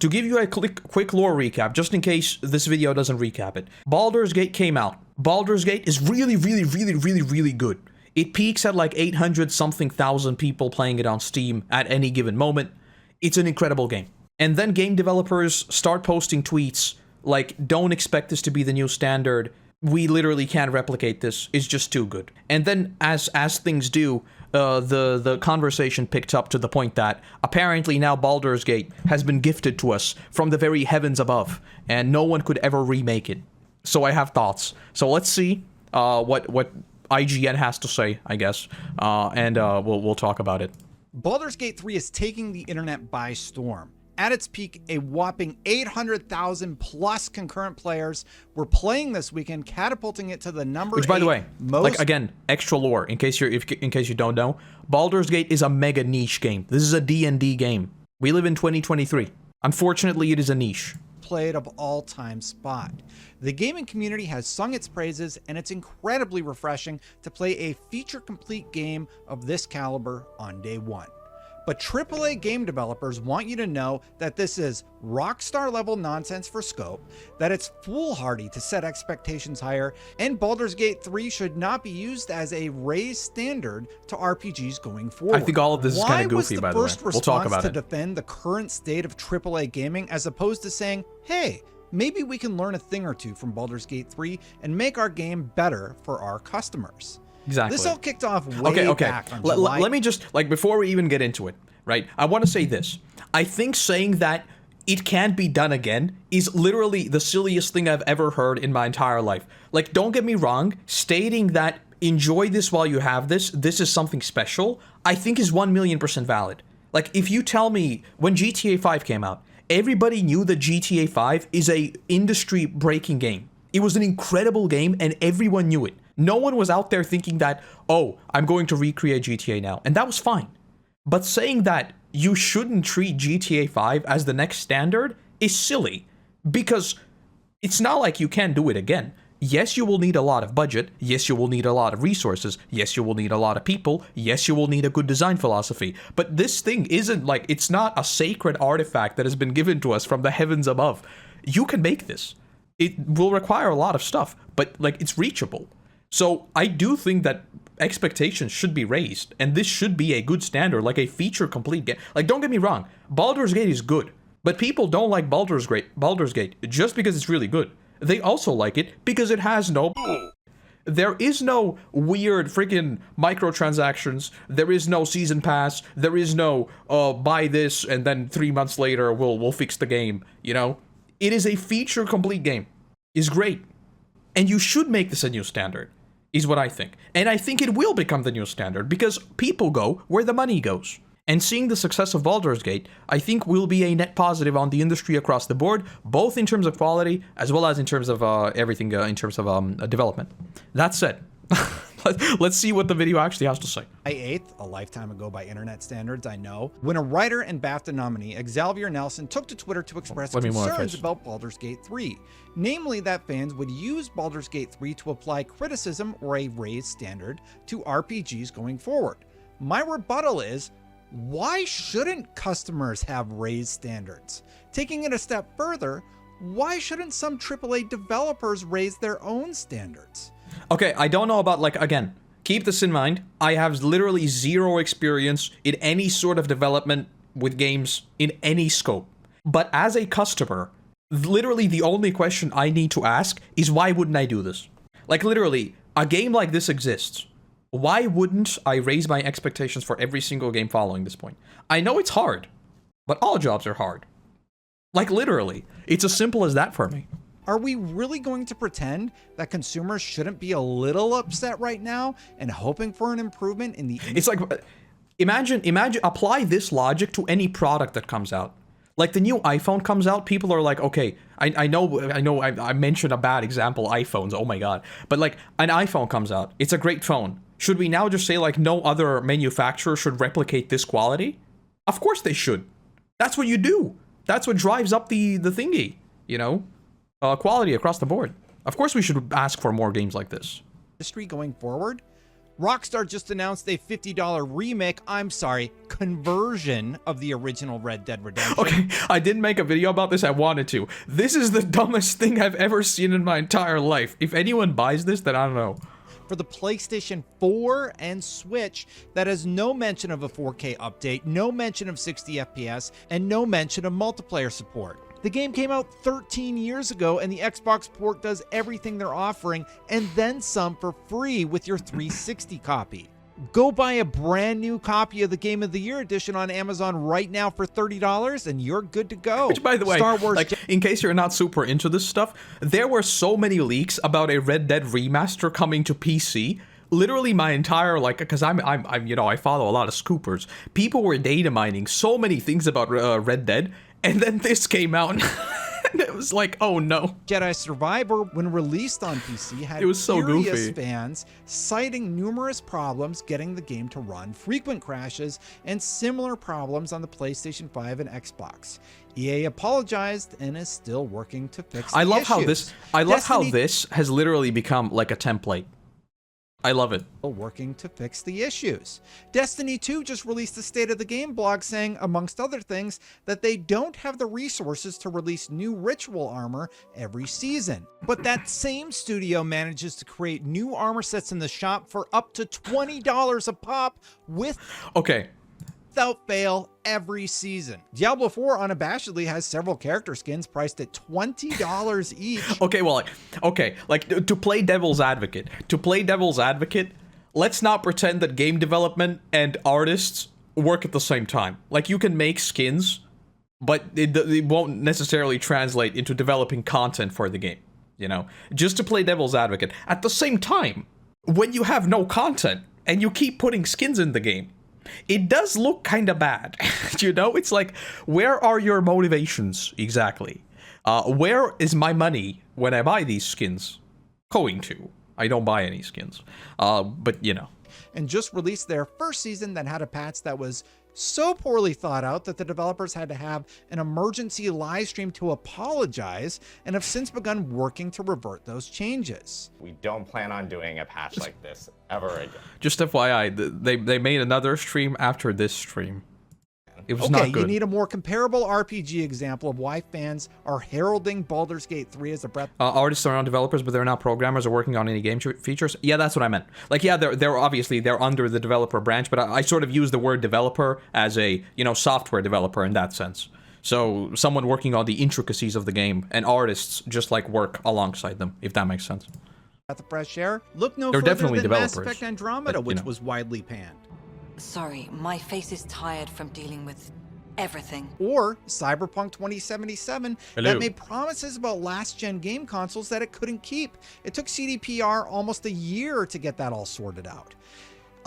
To give you a quick lore recap, just in case this video doesn't recap it. Baldur's Gate came out. Baldur's Gate is really good. It peaks at like 800-something thousand people playing it on Steam at any given moment. It's an incredible game. And then game developers start posting tweets like, don't expect this to be the new standard. We literally can't replicate this. It's just too good. And then as things do, the conversation picked up to the point that apparently now Baldur's Gate has been gifted to us from the very heavens above, and no one could ever remake it. So I have thoughts. So let's see what IGN has to say, I guess, and we'll talk about it. Baldur's Gate 3 is taking the internet by storm. At its peak, a whopping 800,000 plus concurrent players were playing this weekend, catapulting it to the number. Which, by the way, most... like again, extra lore in case you don't know, Baldur's Gate is a mega niche game. This is a D&D game. We live in 2023. Unfortunately, it is a niche. Played of all-time spot. The gaming community has sung its praises, and it's incredibly refreshing to play a feature-complete game of this caliber on day one. But AAA game developers want you to know that this is rockstar level nonsense for scope, that it's foolhardy to set expectations higher, and Baldur's Gate 3 should not be used as a raised standard to RPGs going forward. I think all of this is kind of goofy, by the way. We'll talk about it. Why was the first response to defend the current state of AAA gaming as opposed to saying, hey, maybe we can learn a thing or two from Baldur's Gate 3 and make our game better for our customers? Exactly. This all kicked off way back on July. Let me just, like, before we even get into it, right? I want to say this. I think saying that it can't be done again is literally the silliest thing I've ever heard in my entire life. Like, don't get me wrong, stating that enjoy this while you have this is something special, I think is 1,000,000% valid. Like, if you tell me when GTA 5 came out, everybody knew that GTA 5 is a industry-breaking game. It was an incredible game and everyone knew it. No one was out there thinking that, oh, I'm going to recreate GTA now. And that was fine. But saying that you shouldn't treat GTA 5 as the next standard is silly. Because it's not like you can't do it again. Yes, you will need a lot of budget. Yes, you will need a lot of resources. Yes, you will need a lot of people. Yes, you will need a good design philosophy. But this thing isn't like, it's not a sacred artifact that has been given to us from the heavens above. You can make this. It will require a lot of stuff, but like it's reachable. So I do think that expectations should be raised, and this should be a good standard, like a feature-complete game. Like, don't get me wrong, Baldur's Gate is good, but people don't like Baldur's Gate just because it's really good. They also like it because it has no... There is no weird freaking microtransactions. There is no season pass. There is no buy this and then 3 months later we'll fix the game. You know, it is a feature-complete game. It's great, and you should make this a new standard. Is what I think. And I think it will become the new standard because people go where the money goes. And seeing the success of Baldur's Gate, I think will be a net positive on the industry across the board, both in terms of quality as well as in terms of everything in terms of development. That said, let's see what the video actually has to say. July 8th, a lifetime ago by internet standards, I know, when a writer and BAFTA nominee, Xavier Nelson, took to Twitter to express concerns about Baldur's Gate 3, namely that fans would use Baldur's Gate 3 to apply criticism or a raised standard to RPGs going forward. My rebuttal is, why shouldn't customers have raised standards? Taking it a step further, why shouldn't some AAA developers raise their own standards? Okay, I don't know about, like, again, keep this in mind. I have literally zero experience in any sort of development with games in any scope. But as a customer, literally the only question I need to ask is why wouldn't I do this? Like, literally, a game like this exists. Why wouldn't I raise my expectations for every single game following this point? I know it's hard, but all jobs are hard. Like, literally, it's as simple as that for me. Are we really going to pretend that consumers shouldn't be a little upset right now and hoping for an improvement in the... It's like, imagine, apply this logic to any product that comes out. Like, the new iPhone comes out, people are like, okay, I know I mentioned a bad example, iPhones, oh my god. But like, an iPhone comes out, it's a great phone. Should we now just say like no other manufacturer should replicate this quality? Of course they should. That's what you do. That's what drives up the thingy, you know? Quality across the board. Of course we should ask for more games like this. Industry going forward? Rockstar just announced a $50 remake, conversion of the original Red Dead Redemption. Okay, I didn't make a video about this, I wanted to. This is the dumbest thing I've ever seen in my entire life. If anyone buys this, then I don't know. For the PlayStation 4 and Switch, that has no mention of a 4K update, no mention of 60 FPS, and no mention of multiplayer support. The game came out 13 years ago, and the Xbox port does everything they're offering, and then some for free with your 360 copy. Go buy a brand new copy of the Game of the Year edition on Amazon right now for $30, and you're good to go. Which, by the way, Star Wars, like, in case you're not super into this stuff, there were so many leaks about a Red Dead remaster coming to PC. Literally my entire, like, because I'm you know, I follow a lot of scoopers. People were data mining so many things about Red Dead, and then this came out. And it was like, oh no. Jedi Survivor, when released on PC, had it was so furious goofy. fans citing numerous problems getting the game to run, frequent crashes, and similar problems on the PlayStation 5 and Xbox. EA apologized and is still working to fix the issues. I love how this has literally become like a template. I love it. Working to fix the issues. Destiny 2 just released a State of the Game blog saying, amongst other things, that they don't have the resources to release new ritual armor every season. But that same studio manages to create new armor sets in the shop for up to $20 a pop without fail every season. Diablo 4 unabashedly has several character skins priced at $20 each. Like, to play devil's advocate, let's not pretend that game development and artists work at the same time. Like, you can make skins, but it won't necessarily translate into developing content for the game, you know? Just to play devil's advocate. At the same time, when you have no content and you keep putting skins in the game, it does look kind of bad. You know, it's like, where are your motivations exactly? Where is my money when I buy these skins going to? I don't buy any skins, but you know. And just released their first season that had a patch that was so poorly thought out that the developers had to have an emergency live stream to apologize, and have since begun working to revert those changes. We don't plan on doing a patch like this ever again. Just FYI, they made another stream after this stream. It was not good. You need a more comparable RPG example of why fans are heralding Baldur's Gate 3 as a breath. Artists are not developers, but they're not programmers or working on any game features. Yeah, that's what I meant. Like, yeah, they're obviously under the developer branch, but I sort of use the word developer as a, you know, software developer in that sense. So someone working on the intricacies of the game, and artists just like work alongside them, if that makes sense. At the fresh air, look no they're further definitely than developers, Mass Effect Andromeda, but, which was widely panned. Sorry, my face is tired from dealing with everything. Or Cyberpunk 2077 Hello. that made promises about last-gen game consoles that it couldn't keep. It took CDPR almost a year to get that all sorted out.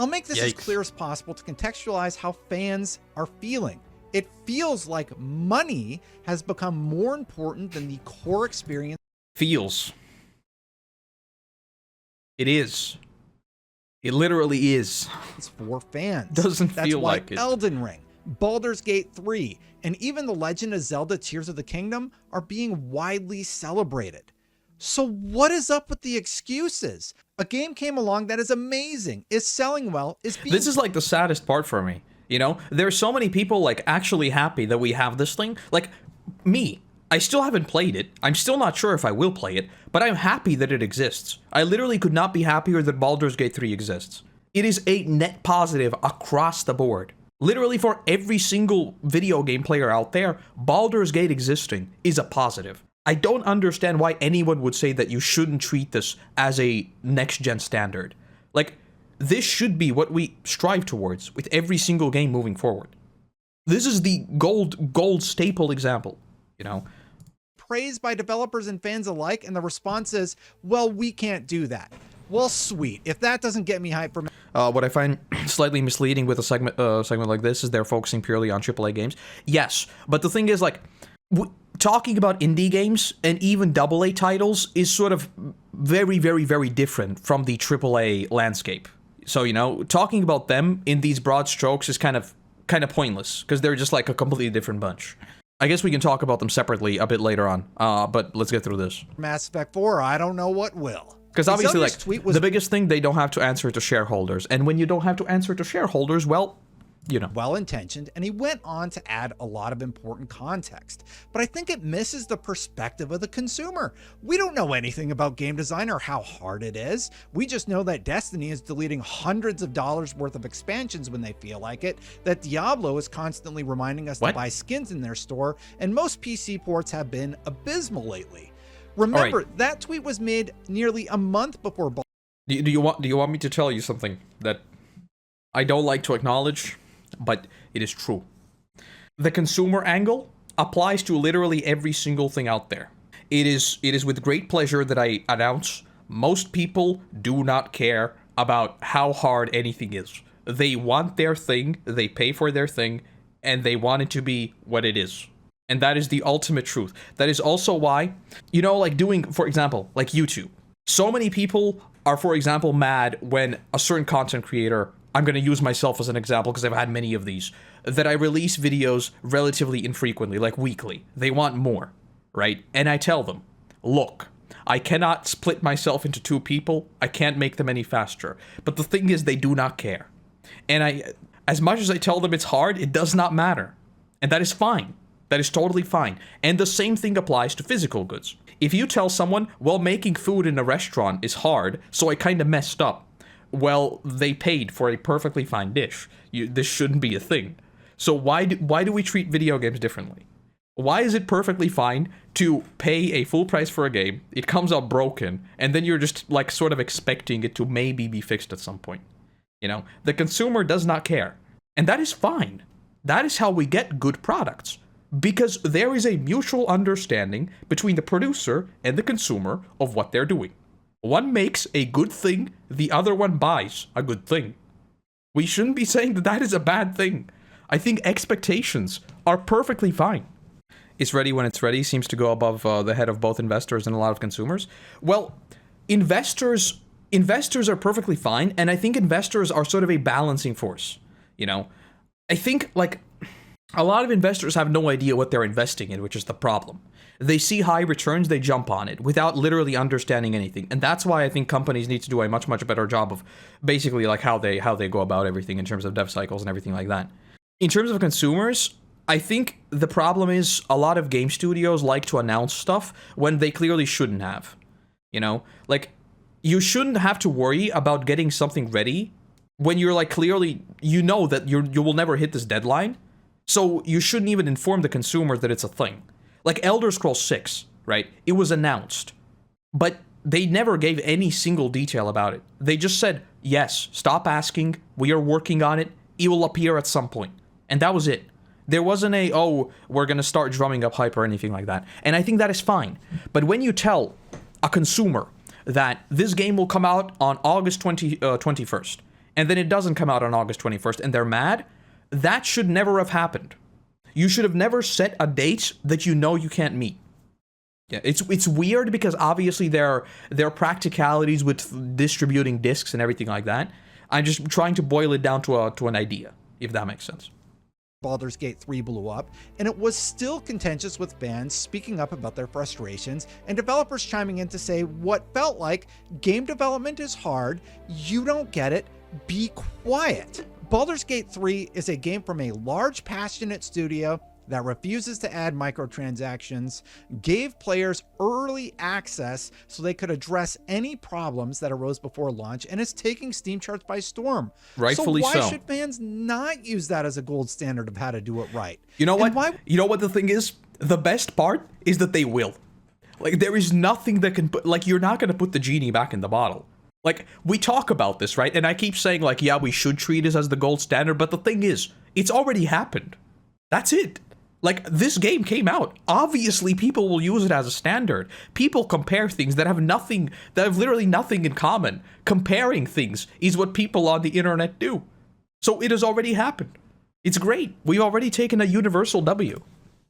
I'll make this as clear as possible to contextualize how fans are feeling. It feels like money has become more important than the core experience. Feels. It is. It literally is. It's for fans. Doesn't feel like it. Elden Ring, Baldur's Gate 3, and even The Legend of Zelda Tears of the Kingdom are being widely celebrated. So what is up with the excuses? A game came along that is amazing, is selling well, is being... This is like the saddest part for me, you know? There's so many people like actually happy that we have this thing. Like, me. I still haven't played it. I'm still not sure if I will play it, but I'm happy that it exists. I literally could not be happier that Baldur's Gate 3 exists. It is a net positive across the board. Literally for every single video game player out there, Baldur's Gate existing is a positive. I don't understand why anyone would say that you shouldn't treat this as a next-gen standard. Like, this should be what we strive towards with every single game moving forward. This is the gold staple example, you know? Praised by developers and fans alike, and the response is, well, we can't do that. Well, sweet. If that doesn't get me hyped for... What I find slightly misleading with a segment like this is they're focusing purely on AAA games. Yes, but the thing is, like, talking about indie games and even AA titles is sort of very, very, very different from the AAA landscape. So, you know, talking about them in these broad strokes is kind of pointless, because they're just like a completely different bunch. I guess we can talk about them separately a bit later on, but let's get through this. Mass Effect 4, I don't know what will. Because obviously, like, tweet was the biggest thing, they don't have to answer to shareholders. And when you don't have to answer to shareholders, well, you know. Well-intentioned, and he went on to add a lot of important context. But I think it misses the perspective of the consumer. We don't know anything about game design or how hard it is. We just know that Destiny is deleting hundreds of dollars worth of expansions when they feel like it, that Diablo is constantly reminding us to buy skins in their store, and most PC ports have been abysmal lately. Remember, that tweet was made nearly a month before. Do you want me to tell you something that I don't like to acknowledge, but it is true? The consumer angle applies to literally every single thing out there. It is with great pleasure that I announce most people do not care about how hard anything is. They want their thing, they pay for their thing, and they want it to be what it is. And that is the ultimate truth. That is also why, you know, like doing, for example, like YouTube. So many people are, for example, mad when a certain content creator, I'm going to use myself as an example because I've had many of these, that I release videos relatively infrequently, like weekly. They want more, right? And I tell them, look, I cannot split myself into two people. I can't make them any faster. But the thing is, they do not care. And as much as I tell them it's hard, it does not matter. And that is fine. That is totally fine. And the same thing applies to physical goods. If you tell someone, well, making food in a restaurant is hard, so I kind of messed up. Well, they paid for a perfectly fine dish. This shouldn't be a thing. So why do we treat video games differently? Why is it perfectly fine to pay a full price for a game, it comes out broken, and then you're just like sort of expecting it to maybe be fixed at some point? You know, the consumer does not care. And that is fine. That is how we get good products. Because there is a mutual understanding between the producer and the consumer of what they're doing. One makes a good thing, the other one buys a good thing. We shouldn't be saying that that is a bad thing. I think expectations are perfectly fine. It's ready when it's ready seems to go above the head of both investors and a lot of consumers. Well, investors are perfectly fine, and I think investors are sort of a balancing force. You know, I think, like, a lot of investors have no idea what they're investing in, which is the problem. They see high returns, they jump on it without literally understanding anything. And that's why I think companies need to do a much, much better job of basically like how they go about everything in terms of dev cycles and everything like that. In terms of consumers, I think the problem is a lot of game studios like to announce stuff when they clearly shouldn't have. You know, like, you shouldn't have to worry about getting something ready when you're like clearly, you know that you will never hit this deadline. So you shouldn't even inform the consumer that it's a thing. Like Elder Scrolls 6, right? It was announced, but they never gave any single detail about it. They just said, yes, stop asking, we are working on it, it will appear at some point. And that was it. There wasn't a, oh, we're going to start drumming up hype or anything like that. And I think that is fine. But when you tell a consumer that this game will come out on August 21st, and then it doesn't come out on August 21st, and they're mad, that should never have happened. You should have never set a date that you know you can't meet. Yeah, it's weird because obviously there are practicalities with distributing discs and everything like that. I'm just trying to boil it down to an idea, if that makes sense. Baldur's Gate 3 blew up, and it was still contentious with fans speaking up about their frustrations and developers chiming in to say what felt like game development is hard, you don't get it, be quiet. Baldur's Gate 3 is a game from a large, passionate studio that refuses to add microtransactions, gave players early access so they could address any problems that arose before launch, and is taking Steam charts by storm. Rightfully so. So why should fans not use that as a gold standard of how to do it right? You know what? You know what the thing is? The best part is that they will. Like, there is nothing that can put, like, you're not going to put the genie back in the bottle. Like, we talk about this, right? And I keep saying, like, yeah, we should treat this as the gold standard, but the thing is, it's already happened. That's it. Like, this game came out. Obviously, people will use it as a standard. People compare things that have literally nothing in common. Comparing things is what people on the internet do. So it has already happened. It's great. We've already taken a universal W.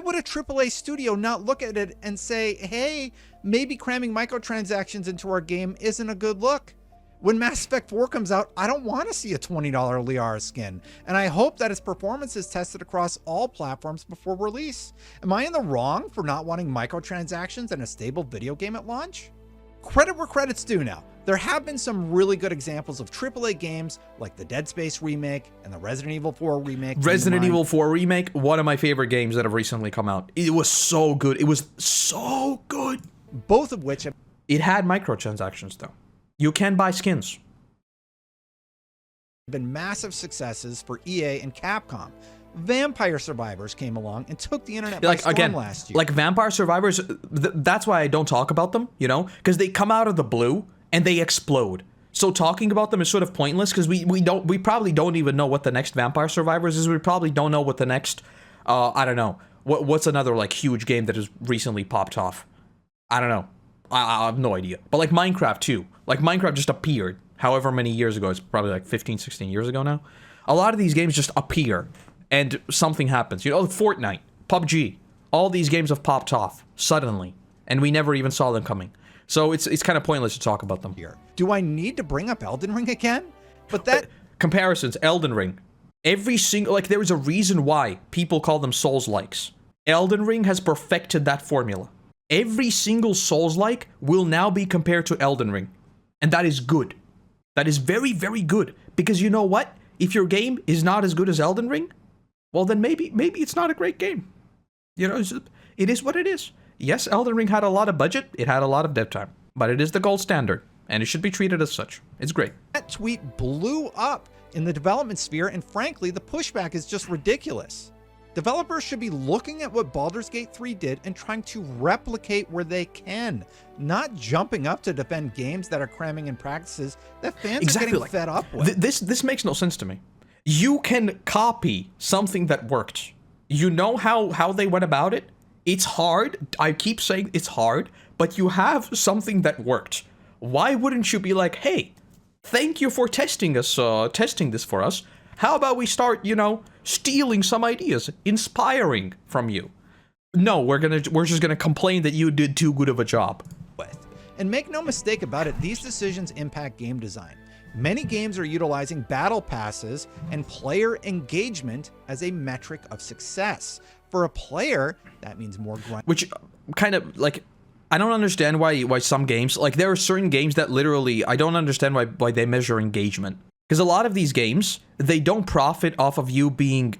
Would a AAA studio not look at it and say, hey, maybe cramming microtransactions into our game isn't a good look? When Mass Effect 4 comes out, I don't want to see a $20 Liara skin, and I hope that its performance is tested across all platforms before release. Am I in the wrong for not wanting microtransactions and a stable video game at launch? credit where credit's due now. There have been some really good examples of AAA games like the Dead Space remake and the Resident Evil 4 remake. Resident Evil 4 remake, one of my favorite games that have recently come out. It was so good. It was so good. Both of which have It had microtransactions though. You can buy skins. been massive successes for EA and Capcom. Vampire Survivors came along and took the internet by storm last year. Like Vampire Survivors, that's why I don't talk about them, you know? Because they come out of the blue and they explode. So talking about them is sort of pointless because we probably don't even know what the next Vampire Survivors is. We probably don't know what the next, I don't know. What's another like huge game that has recently popped off? I don't know. I have no idea. But like Minecraft too. Like Minecraft just appeared however many years ago. It's probably like 15, 16 years ago now. A lot of these games just appear and something happens. You know, Fortnite, PUBG, all these games have popped off suddenly and we never even saw them coming. So it's kind of pointless to talk about them here. Do I need to bring up Elden Ring again? But that comparisons, Elden Ring. Every single, like, there is a reason why people call them Souls-likes. Elden Ring has perfected that formula. Every single Souls-like will now be compared to Elden Ring. And that is good. That is very, very good. Because you know what? If your game is not as good as Elden Ring, well then maybe it's not a great game. You know, it is what it is. Yes, Elden Ring had a lot of budget, it had a lot of dev time, but it is the gold standard, and it should be treated as such. It's great. That tweet blew up in the development sphere, and frankly, the pushback is just ridiculous. Developers should be looking at what Baldur's Gate 3 did and trying to replicate where they can, not jumping up to defend games that are cramming in practices that fans are getting fed up with. This makes no sense to me. You can copy something that worked. You know how they went about it? It's hard. I keep saying it's hard, but you have something that worked. Why wouldn't you be like, hey, thank you for testing this for us. How about we start, you know, stealing some ideas, inspiring from you? No, we're just gonna complain that you did too good of a job. And make no mistake about it, these decisions impact game design. Many games are utilizing battle passes and player engagement as a metric of success. For a player, that means more grind. Which kind of, like, I don't understand why some games, like, there are certain games that literally, I don't understand why they measure engagement. Because a lot of these games, they don't profit off of you being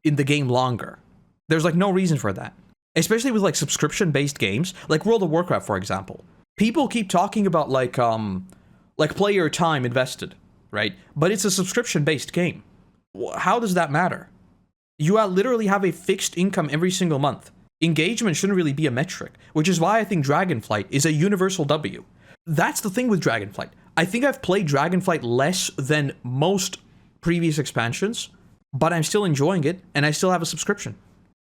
in the game longer. There's, like, no reason for that. Especially with, like, subscription-based games, like World of Warcraft, for example. People keep talking about, like player time invested, right? But it's a subscription-based game. How does that matter? You literally have a fixed income every single month. Engagement shouldn't really be a metric, which is why I think Dragonflight is a universal W. That's the thing with Dragonflight. I think I've played Dragonflight less than most previous expansions, but I'm still enjoying it, and I still have a subscription.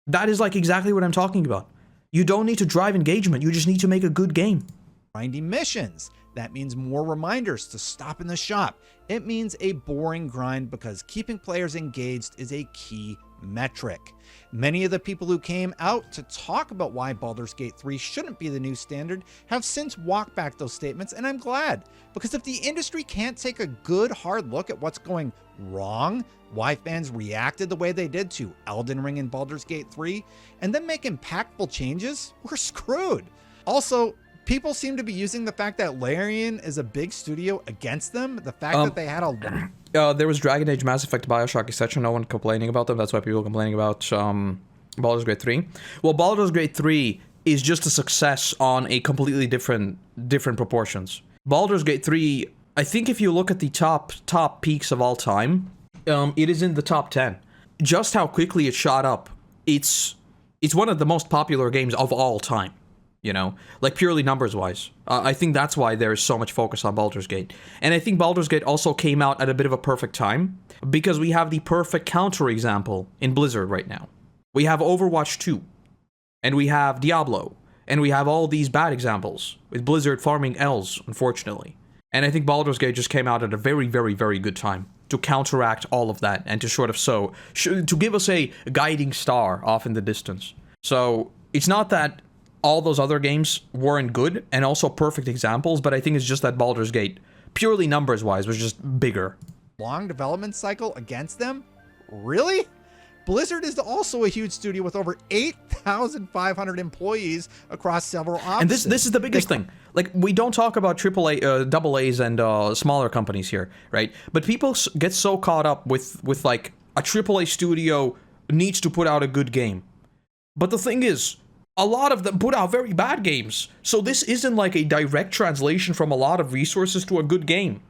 That is like exactly what I'm talking about. You don't need to drive engagement, you just need to make a good game. Grinding missions. That means more reminders to stop in the shop. It means a boring grind because keeping players engaged is a key metric. Many of the people who came out to talk about why Baldur's Gate 3 shouldn't be the new standard have since walked back those statements, and I'm glad. Because if the industry can't take a good hard look at what's going wrong, why fans reacted the way they did to Elden Ring and Baldur's Gate 3, and then make impactful changes, we're screwed. Also, people seem to be using the fact that Larian is a big studio against them. The fact that they had a... there was Dragon Age, Mass Effect, Bioshock, etc. No one complaining about them. That's why people are complaining about Baldur's Gate 3. Well, Baldur's Gate 3 is just a success on a completely different proportions. Baldur's Gate 3, I think if you look at the top peaks of all time, it is in the top 10. Just how quickly it shot up. It's one of the most popular games of all time. You know, like purely numbers-wise. I think that's why there is so much focus on Baldur's Gate. And I think Baldur's Gate also came out at a bit of a perfect time, because we have the perfect counterexample in Blizzard right now. We have Overwatch 2, and we have Diablo, and we have all these bad examples, with Blizzard farming L's, unfortunately. And I think Baldur's Gate just came out at a very, very, very good time to counteract all of that, and to sort of to give us a guiding star off in the distance. So, it's not that all those other games weren't good and also perfect examples, but I think it's just that Baldur's Gate, purely numbers-wise, was just bigger. Long development cycle against them? Really? Blizzard is also a huge studio with over 8,500 employees across several offices. And this is the biggest thing. Like, we don't talk about AAA, double A's and smaller companies here, right? But people get so caught up with like a AAA studio needs to put out a good game. But the thing is, a lot of them put out very bad games. So this isn't like a direct translation from a lot of resources to a good game.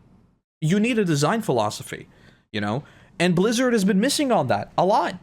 You need a design philosophy, you know? And Blizzard has been missing on that a lot.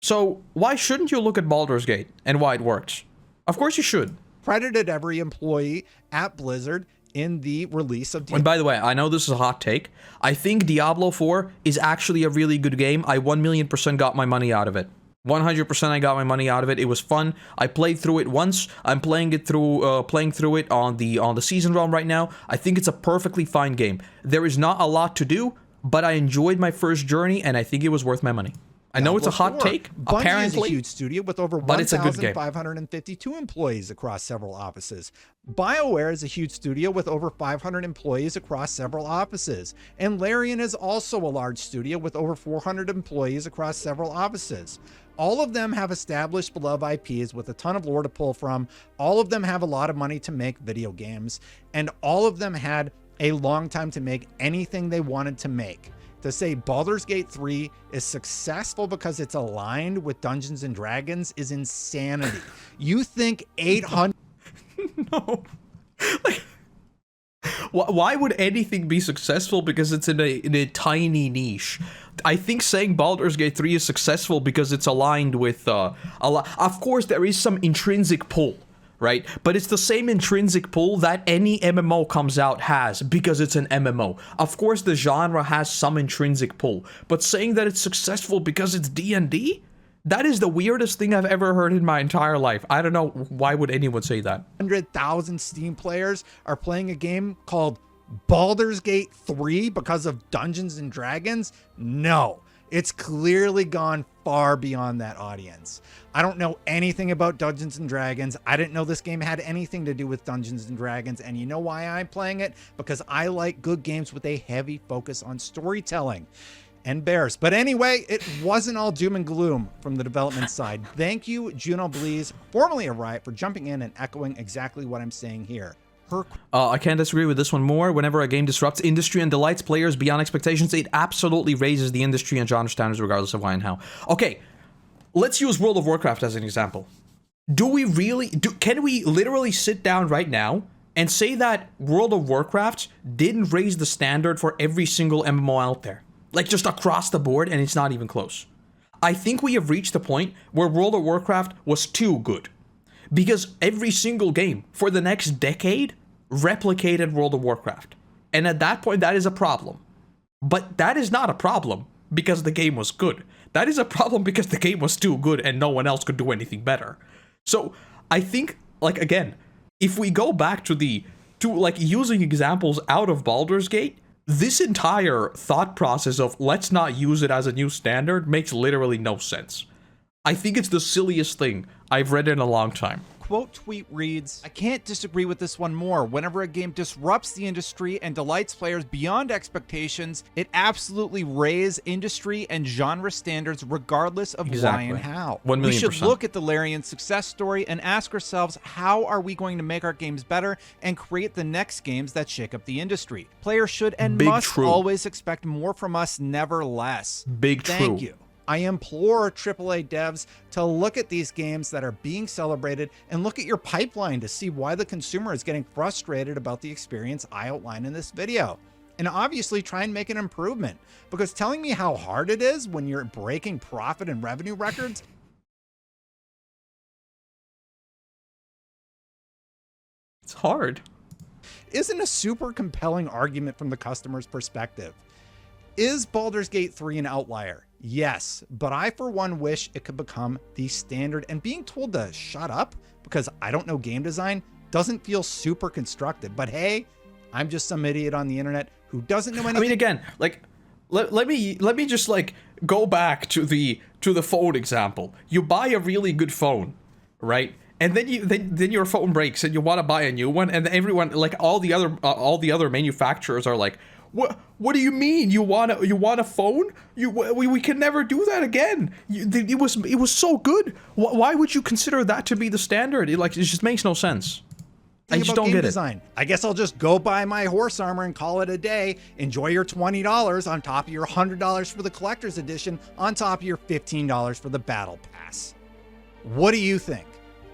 So why shouldn't you look at Baldur's Gate and why it works? Of course you should. Credited every employee at Blizzard in the release of And by the way, I know this is a hot take. I think Diablo 4 is actually a really good game. I 1,000,000% got my money out of it. 100% I got my money out of it. It was fun. I played through it once. I'm playing through it on the season realm right now. I think it's a perfectly fine game. There is not a lot to do, but I enjoyed my first journey, and I think it was worth my money. I know it's a hot take, Bungie apparently. is a huge studio with over 1,552 employees across several offices. BioWare is a huge studio with over 500 employees across several offices. And Larian is also a large studio with over 400 employees across several offices. All of them have established beloved IPs with a ton of lore to pull from. All of them have a lot of money to make video games. And all of them had a long time to make anything they wanted to make. To say Baldur's Gate 3 is successful because it's aligned with Dungeons and Dragons is insanity. You think 800... No. Like, why would anything be successful because it's in a tiny niche? I think saying Baldur's Gate 3 is successful because it's aligned with a lot. Of course, there is some intrinsic pull, right? But it's the same intrinsic pull that any MMO comes out has because it's an MMO. Of course, the genre has some intrinsic pull, but saying that it's successful because it's D&D? That is the weirdest thing I've ever heard in my entire life. I don't know, why would anyone say that? 100,000 Steam players are playing a game called Baldur's Gate 3 because of Dungeons and Dragons? No. It's clearly gone far beyond that audience. I don't know anything about Dungeons and Dragons. I didn't know this game had anything to do with Dungeons and Dragons. And you know why I'm playing it? Because I like good games with a heavy focus on storytelling and bears. But anyway, it wasn't all doom and gloom from the development side. Thank you, Juno Blees, formerly of Riot, for jumping in and echoing exactly what I'm saying here. I can't disagree with this one more. Whenever a game disrupts industry and delights players beyond expectations, it absolutely raises the industry and genre standards regardless of why and how. Okay, let's use World of Warcraft as an example. Can we literally sit down right now and say that World of Warcraft didn't raise the standard for every single MMO out there? Like, just across the board, and it's not even close. I think we have reached the point where World of Warcraft was too good. Because every single game for the next decade replicated World of Warcraft. And at that point, that is a problem. But that is not a problem because the game was good. That is a problem because the game was too good and no one else could do anything better. So I think, like, again, if we go back to using examples out of Baldur's Gate, this entire thought process of let's not use it as a new standard makes literally no sense. I think it's the silliest thing I've read in a long time. Quote tweet reads, I can't disagree with this one more. Whenever a game disrupts the industry and delights players beyond expectations, it absolutely raises industry and genre standards regardless of why and how. 1,000,000%. We should look at the Larian success story and ask ourselves, how are we going to make our games better and create the next games that shake up the industry? Players should and must always expect more from us, never less. Thank you. I implore AAA devs to look at these games that are being celebrated and look at your pipeline to see why the consumer is getting frustrated about the experience I outlined in this video. And obviously try and make an improvement, because telling me how hard it is when you're breaking profit and revenue records, it's hard, isn't a super compelling argument from the customer's perspective. Is Baldur's Gate 3 an outlier? Yes, but I for one wish it could become the standard, and being told to shut up because I don't know game design doesn't feel super constructive. But hey, I'm just some idiot on the internet who doesn't know anything. I mean, again, like, let me just like go back to the phone example. You buy a really good phone, right? And then your phone breaks and you want to buy a new one, and everyone, like all the other manufacturers are like, What do you mean? You want a phone? We can never do that again. It was so good. Why would you consider that to be the standard? It just makes no sense. I just don't get it. I guess I'll just go buy my horse armor and call it a day. Enjoy your $20 on top of your $100 for the collector's edition, on top of your $15 for the battle pass. What do you think?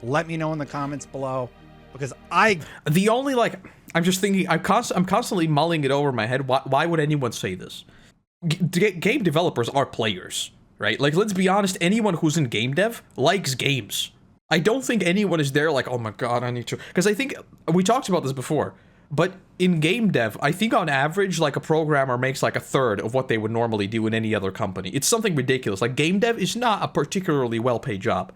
Let me know in the comments below, because I'm just thinking, I'm constantly mulling it over in my head. Why would anyone say this? Game developers are players, right? Like, let's be honest, anyone who's in game dev likes games. I don't think anyone is there like, oh my god, I need to... Because I think, we talked about this before, but in game dev, I think on average, like, a programmer makes like a third of what they would normally do in any other company. It's something ridiculous. Like, game dev is not a particularly well-paid job.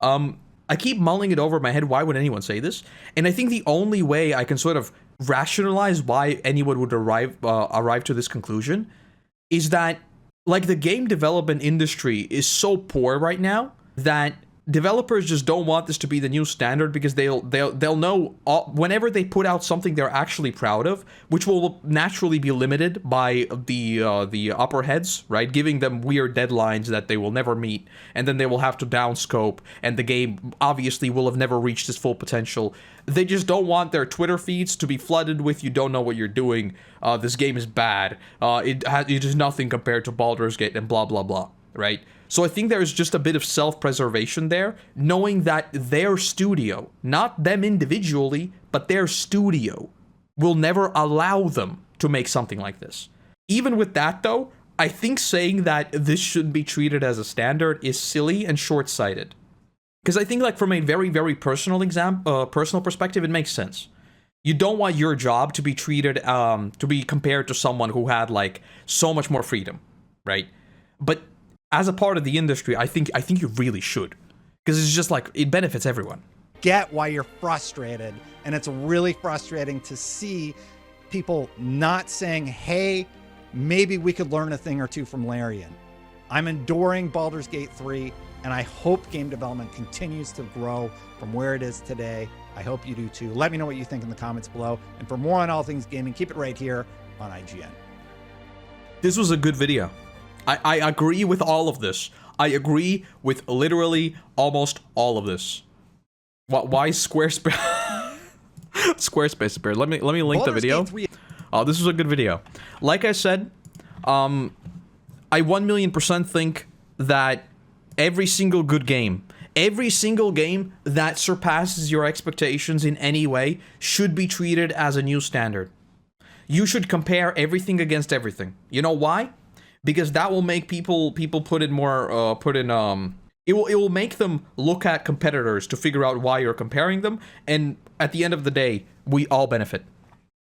I keep mulling it over in my head, why would anyone say this? And I think the only way I can sort of rationalize why anyone would arrive to this conclusion is that, like, the game development industry is so poor right now that developers just don't want this to be the new standard, because they'll know whenever they put out something they're actually proud of, which will naturally be limited by the upper heads, right? Giving them weird deadlines that they will never meet, and then they will have to downscope, and the game obviously will have never reached its full potential. They just don't want their Twitter feeds to be flooded with, you don't know what you're doing, this game is bad, it is nothing compared to Baldur's Gate, and blah blah blah, right? So I think there's just a bit of self-preservation there, knowing that their studio, not them individually, but their studio, will never allow them to make something like this. Even with that, though, I think saying that this should be treated as a standard is silly and short-sighted. Because I think, like, from a very, very personal perspective, it makes sense. You don't want your job to be treated, to be compared to someone who had, like, so much more freedom, right? But as a part of the industry, I think you really should, because it's just like, it benefits everyone. Get why you're frustrated, and it's really frustrating to see people not saying, hey, maybe we could learn a thing or two from Larian. I'm enduring Baldur's Gate 3, and I hope game development continues to grow from where it is today. I hope you do too. Let me know what you think in the comments below, and for more on all things gaming, keep it right here on IGN. This was a good video. I agree with all of this. I agree with literally almost all of this. Why Squarespace? Squarespace appeared. Let me link the video. Oh, this was a good video. Like I said, I 1,000,000% think that every single good game, every single game that surpasses your expectations in any way, should be treated as a new standard. You should compare everything against everything. You know why? Because that will make people put in more, it will make them look at competitors to figure out why you're comparing them, and at the end of the day, we all benefit.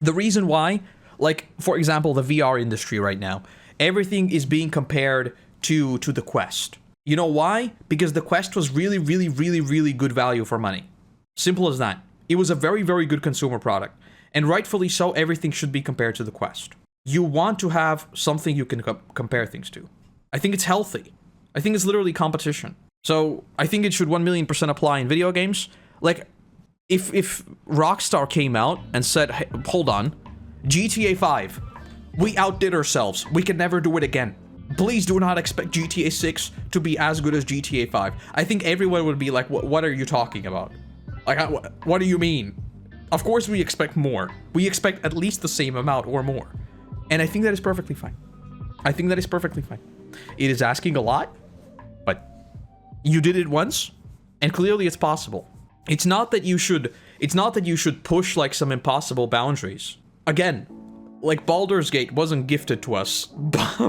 The reason why, like, for example, the VR industry right now, everything is being compared to the Quest. You know why? Because the Quest was really, really, really, really good value for money. Simple as that. It was a very, very good consumer product, and rightfully so, everything should be compared to the Quest. You want to have something you can compare things to. I think it's healthy. I think it's literally competition. So I think it should 1,000,000% apply in video games. Like, if Rockstar came out and said, hey, hold on, GTA 5, we outdid ourselves. We can never do it again. Please do not expect GTA 6 to be as good as GTA 5. I think everyone would be like, what are you talking about? Like, what do you mean? Of course we expect more. We expect at least the same amount or more. And I think that is perfectly fine. I think that is perfectly fine. It is asking a lot, but you did it once, and clearly it's possible. It's not that you should push like some impossible boundaries. Again, like, Baldur's Gate wasn't gifted to us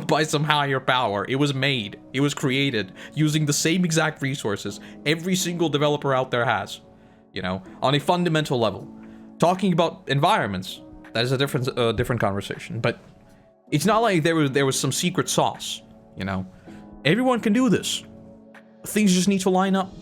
by some higher power. It was made, it was created using the same exact resources every single developer out there has, you know, on a fundamental level. Talking about environments, that is a different conversation, but it's not like there was some secret sauce, you know. Everyone can do this. Things just need to line up.